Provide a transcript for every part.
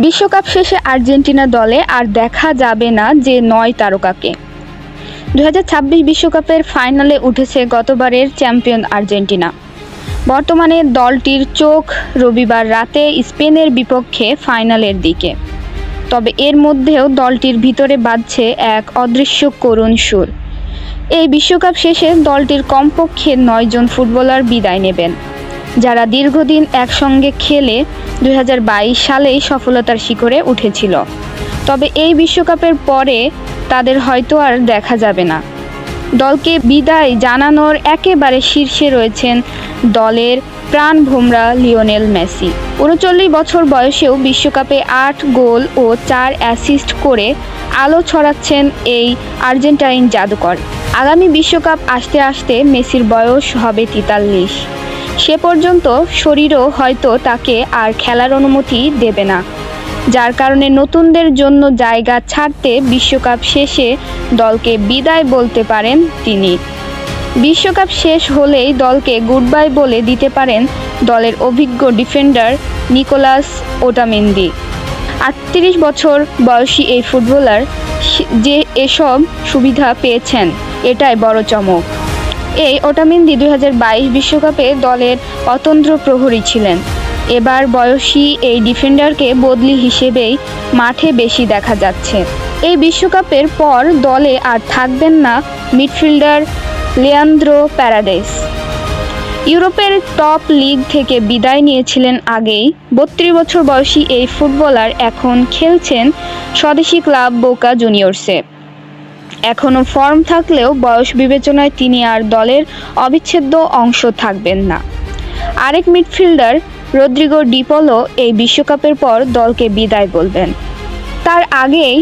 বিশ্বকাপ শেষে আর্জেন্টিনা দলে আর দেখা যাবে না যে ৯ তারকাকে। ২০২৬ বিশ্বকাপের ফাইনালে উঠেছে গতবারের চ্যাম্পিয়ন আর্জেন্টিনা। বর্তমানে দলটির চোখ রবিবার রাতে স্পেনের বিপক্ষে ফাইনালের দিকে। তবে এর মধ্যেও দলটির ভিতরে বাজছে এক অদৃশ্য করুণ সুর। এই বিশ্বকাপ শেষে দলটির কমপক্ষে ৯ জন ফুটবলার বিদায় নেবেন, যারা দীর্ঘদিন একসঙ্গে খেলে ২০২২ সালেই সফলতার শিখরে উঠেছিল। তবে এই বিশ্বকাপের পরে তাদের হয়তো আর দেখা যাবে না। দলকে বিদায় জানানোর একেবারে শীর্ষে রয়েছেন দলের প্রাণভোমরা লিওনেল মেসি। ৩৯ বছর বয়সেও বিশ্বকাপে ৮ গোল ও ৪ অ্যাসিস্ট করে আলো ছড়াচ্ছেন এই আর্জেন্টাইন জাদুকর। আগামী বিশ্বকাপ আসতে আসতে মেসির বয়স হবে ৪৩। সে পর্যন্ত শরীরও হয়তো তাকে আর খেলার অনুমতি দেবে না, যার কারণে নতুনদের জন্য জায়গা ছাড়তে বিশ্বকাপ শেষে দলকে বিদায় বলতে পারেন তিনি। বিশ্বকাপ শেষ হলেই দলকে গুড বাই বলে দিতে পারেন দলের অভিজ্ঞ ডিফেন্ডার নিকোলাস ওটামেন্দি। ৩৮ বছর বয়সী এই ফুটবলার যে এসব সুবিধা পেয়েছেন, এটাই বড় চমক। এই ওটামেন্দি ২০২২ বিশ্বকাপে দলের অতন্দ্র প্রহরী ছিলেন। এবার বয়সী এই ডিফেন্ডারকে বদলি হিসেবেই মাঠে বেশি দেখা যাচ্ছে। এই বিশ্বকাপের পর দলে আর থাকবেন না মিডফিল্ডার লিয়ান্দ্রো প্যারাডেস। ইউরোপের টপ লিগ থেকে বিদায় নিয়েছিলেন আগেই। ৩২ বছর বয়সী এই ফুটবলার এখন খেলছেন স্বদেশি ক্লাব বোকা জুনিয়র্সে। এখনও ফর্ম থাকলেও বয়স বিবেচনায় তিনি আর দলের অবিচ্ছেদ্য অংশ থাকবেন না। আরেক মিডফিল্ডার রদ্রিগো ডি পলো এই বিশ্বকাপের পর দলকে বিদায় বলবেন। তার আগেই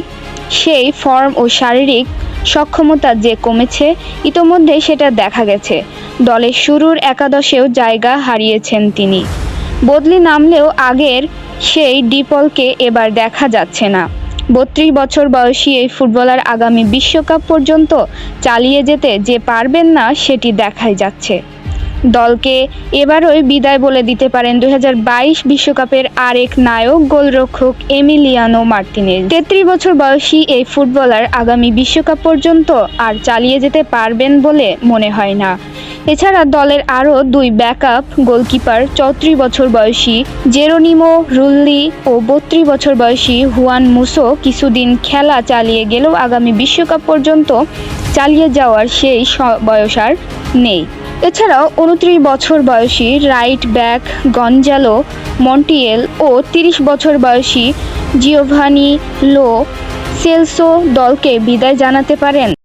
সেই ফর্ম ও শারীরিক সক্ষমতা যে কমেছে, ইতোমধ্যেই সেটা দেখা গেছে। দলের শুরুর একাদশেও জায়গা হারিয়েছেন তিনি। বদলি নামলেও আগের সেই ডিপলকে এবার দেখা যাচ্ছে না। ৩২ বছর বয়সী এই ফুটবলার আগামী বিশ্বকাপ পর্যন্ত চালিয়ে যেতে যে পারবেন না, সেটি দেখাই যাচ্ছে। দলকে এবারই বিদায় বলে দিতে পারেন ২০২২ বিশ্বকাপের আরেক নায়ক গোলরক্ষক এমিলিয়ানো মার্তিনেজ। ৩৩ বছর বয়সী এই ফুটবলার আগামী বিশ্বকাপ পর্যন্ত আর চালিয়ে যেতে পারবেন বলে মনে হয় না। এছাড়া দলের আরও ২ ব্যাকআপ গোলকিপার ৩৪ বছর বয়সী জেরোনিমো রুল্লি ও ৩২ বছর বয়সী হুয়ান মুসো কিছুদিন খেলা চালিয়ে গেলেও আগামী বিশ্বকাপ পর্যন্ত চালিয়ে যাওয়ার সেই বয়স আর নেই। এছাড়াও ২৯ বছর বয়সী রাইট ব্যাক গঞ্জালো মন্টিয়েল ও ৩০ বছর বয়সী জিওভানি লো সেলসো দলকে বিদায় জানাতে পারেন।